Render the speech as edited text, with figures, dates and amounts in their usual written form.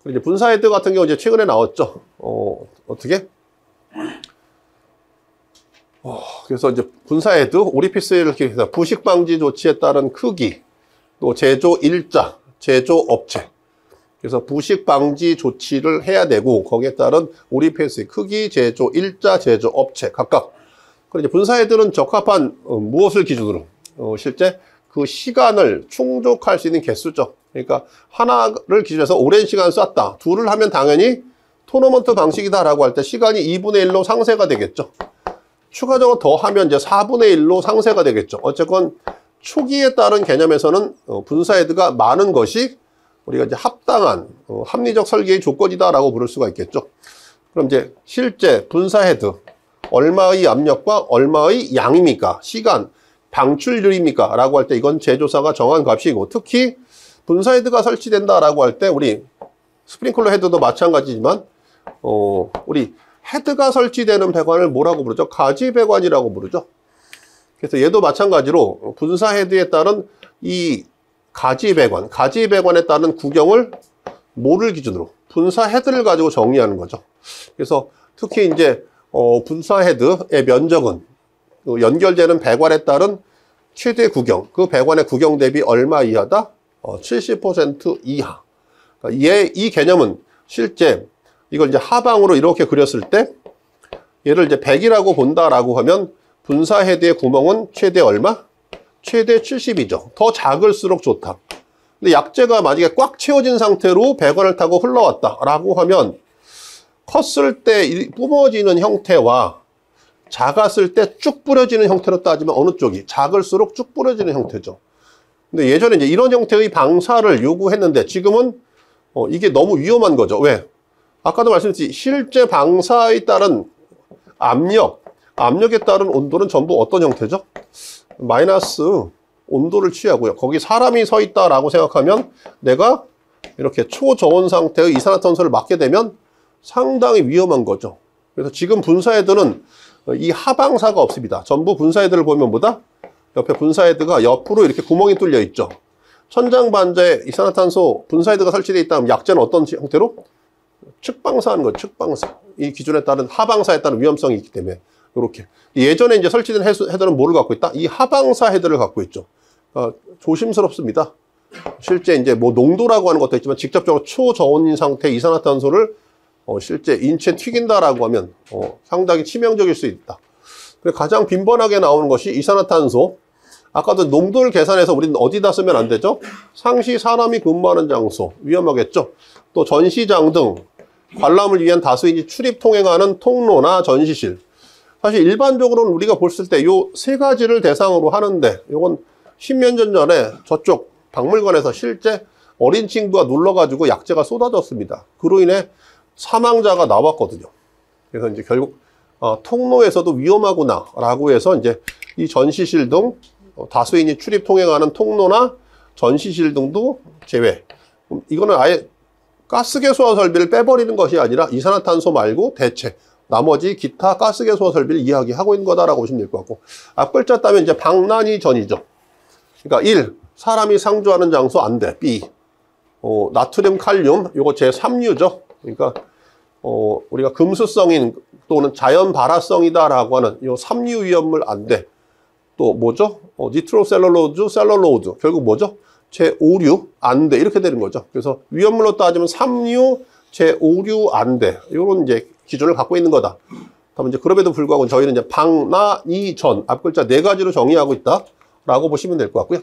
이제 분사헤드 같은 경우 이제 최근에 나왔죠. 어떻게? 그래서 이제 분사헤드, 오리피스를 이렇게 해서 부식 방지 조치에 따른 크기, 또 제조 일자, 제조 업체. 그래서 부식 방지 조치를 해야 되고 거기에 따른 오리피스의 크기, 제조 일자, 제조 업체 각각. 그리고 이제 분사헤드는 적합한 무엇을 기준으로? 실제 그 시간을 충족할 수 있는 개수죠. 그러니까 하나를 기준해서 오랜 시간 쐈다. 둘을 하면 당연히 토너먼트 방식이다라고 할 때 시간이 2분의 1로 상쇄가 되겠죠. 추가적으로 더 하면 이제 4분의 1로 상쇄가 되겠죠. 어쨌건 초기에 따른 개념에서는 분사헤드가 많은 것이 우리가 이제 합당한 합리적 설계의 조건이다라고 부를 수가 있겠죠. 그럼 이제 실제 분사헤드 얼마의 압력과 얼마의 양입니까? 시간, 방출률입니까? 라고 할 때 이건 제조사가 정한 값이고, 특히 분사헤드가 설치된다라고 할 때 우리 스프링클러 헤드도 마찬가지지만 우리 헤드가 설치되는 배관을 뭐라고 부르죠? 가지 배관이라고 부르죠. 그래서 얘도 마찬가지로 분사헤드에 따른 이 가지 배관에 따른 구경을 뭐를 기준으로? 분사헤드를 가지고 정의하는 거죠. 그래서 특히 이제 분사헤드의 면적은 연결되는 배관에 따른 최대 구경, 그 배관의 구경 대비 얼마 이하다? 70% 이하. 그러니까 이 개념은 실제 이걸 이제 하방으로 이렇게 그렸을 때 얘를 이제 100이라고 본다라고 하면 분사헤드의 구멍은 최대 얼마? 최대 70이죠. 더 작을수록 좋다. 근데 약재가 만약에 꽉 채워진 상태로 배관을 타고 흘러왔다라고 하면 컸을 때 뿜어지는 형태와 작았을 때 쭉 뿌려지는 형태로 따지면 어느 쪽이? 작을수록 쭉 뿌려지는 형태죠. 근데 예전에 이제 이런 형태의 방사를 요구했는데 지금은 이게 너무 위험한 거죠. 왜? 아까도 말씀드렸듯이 실제 방사에 따른 압력에 따른 온도는 전부 어떤 형태죠? 마이너스 온도를 취하고요. 거기 사람이 서 있다라고 생각하면 내가 이렇게 초저온 상태의 이산화탄소를 맞게 되면 상당히 위험한 거죠. 그래서 지금 분사헤드는 이 하방사가 없습니다. 전부 분사헤드를 보면 뭐다? 옆에 분사헤드가 옆으로 이렇게 구멍이 뚫려 있죠. 천장반자에 이산화탄소 분사헤드가 설치되어 있다면 약재는 어떤 형태로? 측방사하는 거죠. 측방사. 이 기준에 따른 하방사에 따른 위험성이 있기 때문에 이렇게. 예전에 이제 설치된 헤드는 뭐를 갖고 있다? 이 하방사 헤드를 갖고 있죠. 조심스럽습니다. 실제 이제 뭐 농도라고 하는 것도 있지만 직접적으로 초저온인 상태의 이산화탄소를 실제 인체에 튀긴다라고 하면 상당히 치명적일 수 있다. 가장 빈번하게 나오는 것이 이산화탄소. 아까도 농도를 계산해서 우리는 어디다 쓰면 안 되죠? 상시 사람이 근무하는 장소. 위험하겠죠? 또 전시장 등 관람을 위한 다수인이 출입 통행하는 통로나 전시실. 사실 일반적으로는 우리가 봤을 때 요 세 가지를 대상으로 하는데 요건 10년 전에 저쪽 박물관에서 실제 어린 친구가 눌러가지고 약재가 쏟아졌습니다. 그로 인해 사망자가 나왔거든요. 그래서 이제 결국 통로에서도 위험하구나 라고 해서 이제 이 전시실 등 다수인이 출입 통행하는 통로나 전시실 등도 제외. 이거는 아예 가스개수화 설비를 빼버리는 것이 아니라 이산화탄소 말고 대체 나머지 기타 가스개수화 설비를 이야기하고 있는 거다라고 보시면 될 것 같고, 앞 글자 따면 이제 방난이 전이죠. 그러니까 1. 사람이 상주하는 장소 안 돼. B. 나트륨, 칼륨 요거 제3류죠. 그러니까 우리가 금수성인 또는 자연 발화성이다라고 하는 요 3류 위험물 안 돼. 또 뭐죠? 니트로셀룰로즈, 셀룰로즈. 결국 뭐죠? 제5류 안 돼. 이렇게 되는 거죠. 그래서 위험물로 따지면 3류, 제5류 안 돼. 이런 이제 기준을 갖고 있는 거다. 다만 이제 그럼에도 불구하고 저희는 이제 방난이 전 앞 글자 4가지로 정의하고 있다라고 보시면 될 것 같고요.